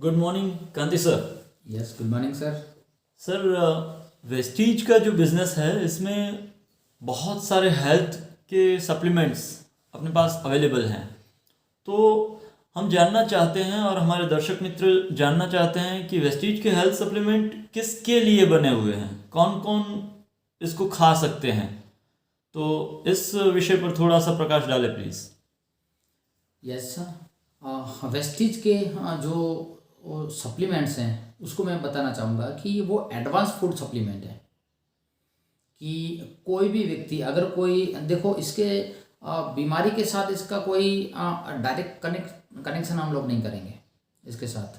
Good morning Kanti sir. Yes, good morning sir. Sir, Vestige का जो business है इसमें बहुत सारे हेल्थ के सप्लीमेंट्स अपने पास अवेलेबल हैं। तो हम जानना चाहते हैं और हमारे दर्शक मित्र जानना चाहते हैं कि वेस्टीज के हेल्थ सप्लीमेंट किसके लिए बने हुए हैं, कौन कौन इसको खा सकते हैं। तो इस विषय पर थोड़ा सा प्रकाश डालें प्लीज़। यस सर, वेस्टीज के जो सप्लीमेंट्स हैं उसको मैं बताना चाहूँगा कि वो एडवांस फूड सप्लीमेंट है। कि कोई भी व्यक्ति अगर कोई देखो इसके बीमारी के साथ इसका कोई डायरेक्ट कनेक्शन हम लोग नहीं करेंगे इसके साथ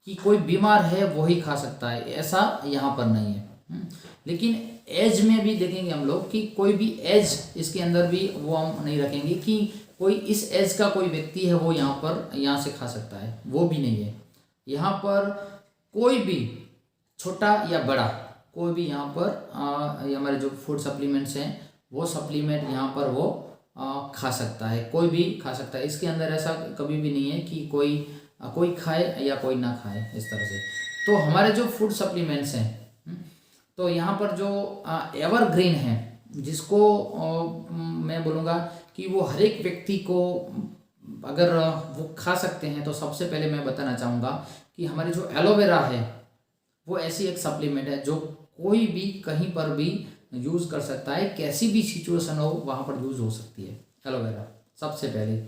कि कोई बीमार है वही खा सकता है, ऐसा यहाँ पर नहीं है। लेकिन एज में भी देखेंगे हम लोग कि कोई भी एज इसके अंदर भी वो हम नहीं रखेंगे कि कोई इस एज का कोई व्यक्ति है वो यहाँ से खा सकता है, वो भी नहीं है। यहाँ पर कोई भी छोटा या बड़ा कोई भी यहाँ पर ये हमारे जो फूड सप्लीमेंट्स हैं वो सप्लीमेंट यहाँ पर वो खा सकता है, कोई भी खा सकता है। इसके अंदर ऐसा कभी भी नहीं है कि कोई खाए या कोई ना खाए इस तरह से। तो हमारे जो फूड सप्लीमेंट्स हैं तो यहाँ पर जो एवरग्रीन है जिसको मैं बोलूँगा कि वो हर एक व्यक्ति को अगर वो खा सकते हैं। तो सबसे पहले मैं बताना चाहूँगा कि हमारी जो एलोवेरा है वो ऐसी एक सप्लीमेंट है जो कोई भी कहीं पर भी यूज़ कर सकता है, कैसी भी सिचुएशन हो वहाँ पर यूज़ हो सकती है एलोवेरा सबसे पहले।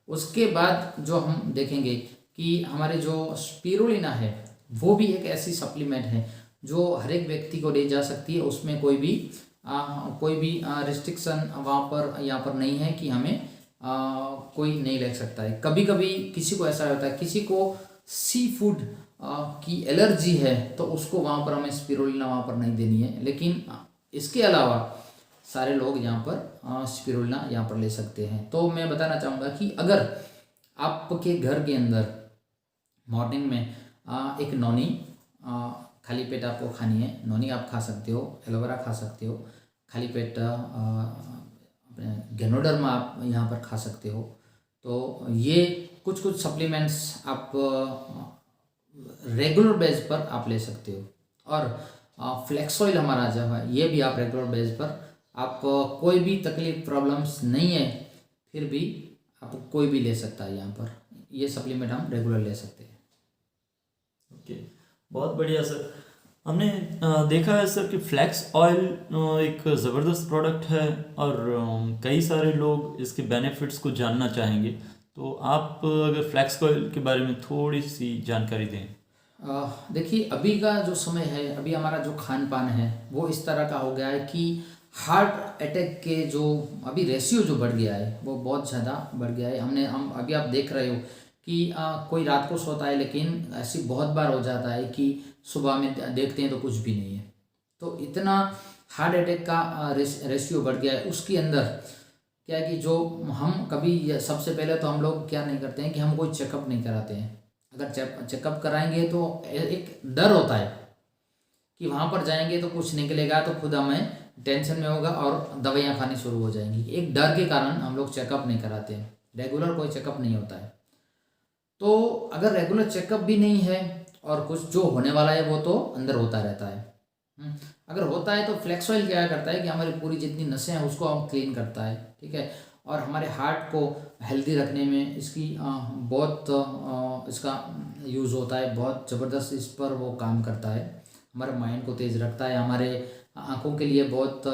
उसके बाद जो हम देखेंगे कि हमारे जो स्पिरुलिना है वो भी एक ऐसी सप्लीमेंट है जो हर एक व्यक्ति को दी जा सकती है। उसमें कोई भी रिस्ट्रिक्शन वहाँ पर यहाँ पर नहीं है कि हमें कोई नहीं ले सकता है। कभी कभी किसी को ऐसा होता है, किसी को सी फूड की एलर्जी है तो उसको वहाँ पर हमें स्पिरुलिना वहाँ पर नहीं देनी है। लेकिन इसके अलावा सारे लोग यहाँ पर स्पिरुलिना यहाँ पर ले सकते हैं। तो मैं बताना चाहूँगा कि अगर आपके घर के अंदर मॉर्निंग में एक नौनी खाली पेट आपको खानी है, नौनी आप खा सकते हो, एलोवेरा खा सकते हो, खाली पेट गैनोडर्मा आप यहाँ पर खा सकते हो। तो ये कुछ सप्लीमेंट्स आप रेगुलर बेस पर आप ले सकते हो। और फ्लेक्स ऑयल हमारा जो है ये भी आप रेगुलर बेस पर आप कोई भी तकलीफ प्रॉब्लम्स नहीं है फिर भी आप कोई भी ले सकता है। यहाँ पर ये सप्लीमेंट हम रेगुलर ले सकते हैं। ओके, बहुत बढ़िया सर। हमने देखा है सर कि फ्लैक्स ऑयल एक ज़बरदस्त प्रोडक्ट है और कई सारे लोग इसके बेनिफिट्स को जानना चाहेंगे। तो आप अगर फ्लैक्स ऑयल के बारे में थोड़ी सी जानकारी दें। देखिए अभी का जो समय है, अभी हमारा जो खान पान है वो इस तरह का हो गया है कि हार्ट अटैक के जो अभी रेशियो जो बढ़ गया है वो बहुत ज़्यादा बढ़ गया है। हम अभी आप देख रहे हो कि कोई रात को सोता है लेकिन ऐसी बहुत बार हो जाता है कि सुबह में देखते हैं तो कुछ भी नहीं है। तो इतना हार्ट अटैक का रेशियो बढ़ गया है। उसके अंदर क्या है कि जो हम कभी सबसे पहले तो हम लोग क्या नहीं करते हैं कि हम कोई चेकअप नहीं कराते हैं। अगर चेकअप कराएंगे तो एक डर होता है कि वहाँ पर जाएंगे तो कुछ निकलेगा तो खुद हमें टेंशन में होगा और दवाइयाँ खानी शुरू हो जाएंगी। एक डर के कारण हम लोग चेकअप नहीं कराते हैं, रेगुलर कोई चेकअप नहीं होता है। तो अगर रेगुलर चेकअप भी नहीं है और कुछ जो होने वाला है वो तो अंदर होता रहता है। अगर होता है तो फ्लैक्स ऑयल क्या करता है कि हमारी पूरी जितनी नसें हैं उसको हम क्लीन करता है, ठीक है। और हमारे हार्ट को हेल्दी रखने में इसकी बहुत इसका यूज़ होता है, बहुत ज़बरदस्त इस पर वो काम करता है। हमारे माइंड को तेज़ रखता है, हमारे आँखों के लिए बहुत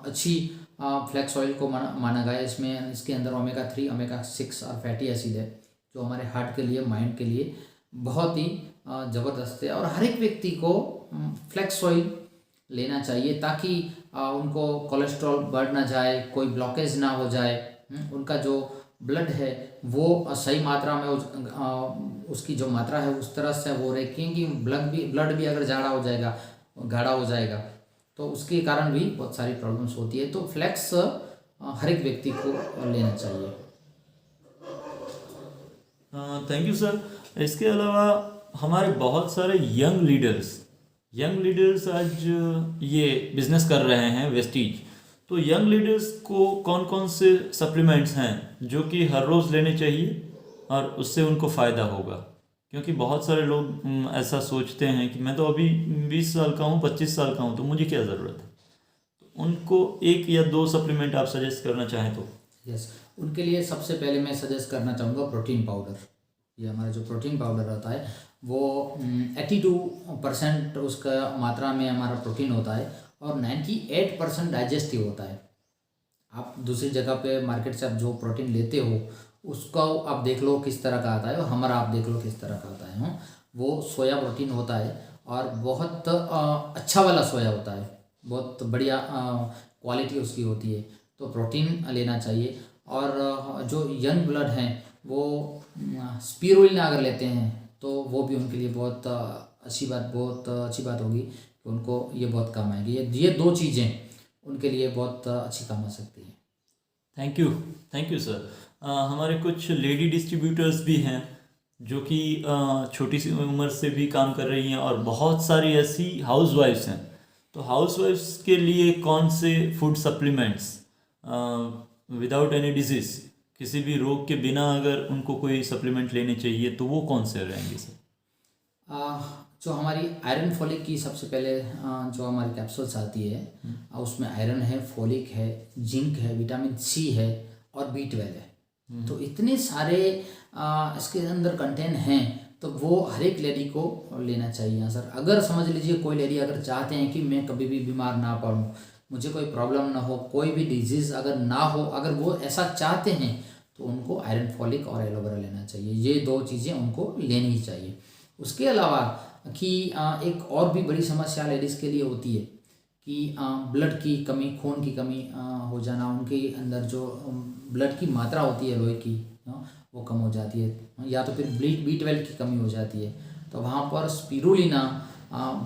अच्छी फ्लैक्स ऑयल को माना गया है। इसके अंदर ओमेगा 3, ओमेगा 6 और फैटी एसिड है जो हमारे हार्ट के लिए, माइंड के लिए बहुत ही ज़बरदस्त है। और हर एक व्यक्ति को फ्लैक्स ऑयल लेना चाहिए ताकि उनको कोलेस्ट्रॉल बढ़ ना जाए, कोई ब्लॉकेज ना हो जाए, उनका जो ब्लड है वो सही मात्रा में उसकी जो मात्रा है उस तरह से वो रहे। क्योंकि ब्लड भी अगर गाढ़ा हो जाएगा तो उसके कारण भी बहुत सारी प्रॉब्लम्स होती है। तो फ्लैक्स हर एक व्यक्ति को लेना चाहिए। Thank you sir. इसके अलावा हमारे बहुत सारे यंग लीडर्स आज ये बिजनेस कर रहे हैं वेस्टीज। तो यंग लीडर्स को कौन कौन से सप्लीमेंट्स हैं जो कि हर रोज़ लेने चाहिए और उससे उनको फ़ायदा होगा, क्योंकि बहुत सारे लोग ऐसा सोचते हैं कि मैं तो अभी 20 साल का हूँ, 25 साल का हूँ, तो मुझे क्या ज़रूरत है। तो उनको 1 या 2 सप्लीमेंट आप सजेस्ट करना चाहें तो। यस, उनके लिए सबसे पहले मैं सजेस्ट करना चाहूँगा प्रोटीन पाउडर। ये हमारा जो प्रोटीन पाउडर होता है वो 82% उसका मात्रा में हमारा प्रोटीन होता है और 98% डाइजेस्टिव होता है। आप दूसरी जगह पे मार्केट से आप जो प्रोटीन लेते हो उसका आप देख लो किस तरह का आता है और हमारा आप देख लो किस तरह का आता है। वो सोया प्रोटीन होता है और बहुत अच्छा वाला सोया होता है, बहुत बढ़िया क्वालिटी उसकी होती है। तो प्रोटीन लेना चाहिए। और जो यंग ब्लड हैं वो स्पिरुलिना अगर लेते हैं तो वो भी उनके लिए बहुत अच्छी बात होगी कि उनको ये बहुत काम आएगी। ये 2 चीज़ें उनके लिए बहुत अच्छी काम आ सकती है। Thank you sir. हमारे कुछ लेडी डिस्ट्रीब्यूटर्स भी हैं जो कि छोटी सी उम्र से भी काम कर रही हैं और बहुत सारी ऐसी हाउसवाइफ्स हैं। तो हाउसवाइफ्स के लिए कौन से food supplements without any disease, किसी भी रोग के बिना अगर उनको कोई सप्लीमेंट लेने चाहिए तो वो कौन से रहेंगे सर? जो हमारी आयरन फॉलिक की सबसे पहले जो हमारी कैप्सूल्स आती है उसमें आयरन है, फॉलिक है, जिंक है, विटामिन सी है और B12 है। तो इतने सारे इसके अंदर कंटेंट हैं तो वो हर एक लेडी को लेना चाहिए सर। अगर समझ लीजिए कोई लेडी अगर चाहते हैं कि मैं कभी भी बीमार ना पड़ूं, मुझे कोई प्रॉब्लम ना हो, कोई भी डिजीज़ अगर ना हो, अगर वो ऐसा चाहते हैं तो उनको आयरन फॉलिक और एलोवेरा लेना चाहिए। ये 2 चीज़ें उनको लेनी ही चाहिए। उसके अलावा कि एक और भी बड़ी समस्या लेडीज़ के लिए होती है कि ब्लड की कमी, खून की कमी हो जाना, उनके अंदर जो ब्लड की मात्रा होती है लोहे की वो कम हो जाती है, या तो फिर B12 की कमी हो जाती है। तो वहाँ पर स्पिरुलिना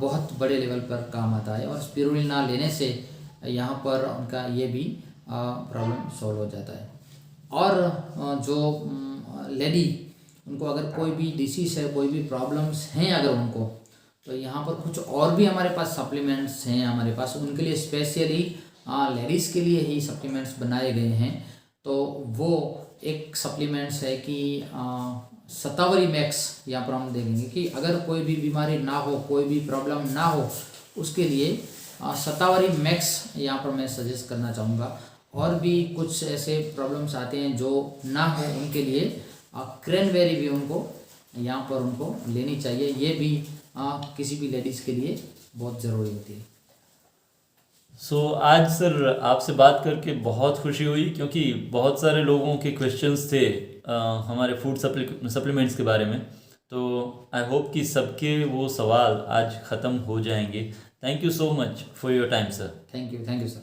बहुत बड़े लेवल पर काम आता है और स्पिरुलिना लेने से यहाँ पर उनका ये भी प्रॉब्लम सॉल्व हो जाता है। और जो लेडी उनको अगर कोई भी डिसीज़ है, कोई भी प्रॉब्लम्स हैं अगर उनको, तो यहाँ पर कुछ और भी हमारे पास सप्लीमेंट्स हैं हमारे पास, उनके लिए स्पेशली लेडीज़ के लिए ही सप्लीमेंट्स बनाए गए हैं। तो वो एक सप्लीमेंट्स है कि शतावरी मैक्स, यहाँ पर हम देखेंगे कि अगर कोई भी बीमारी ना हो, कोई भी प्रॉब्लम ना हो, उसके लिए शतावरी मैक्स यहाँ पर मैं सजेस्ट करना चाहूँगा। और भी कुछ ऐसे प्रॉब्लम्स आते हैं जो ना हो, उनके लिए क्रैनबेरी भी उनको यहाँ पर उनको लेनी चाहिए। ये भी किसी भी लेडीज़ के लिए बहुत ज़रूरी होती है। आज सर आपसे बात करके बहुत खुशी हुई क्योंकि बहुत सारे लोगों के क्वेश्चंस थे हमारे फूड सप्लीमेंट्स के बारे में। तो आई होप कि सबके वो सवाल आज ख़त्म हो जाएंगे। Thank you so much for your time sir. Thank you sir.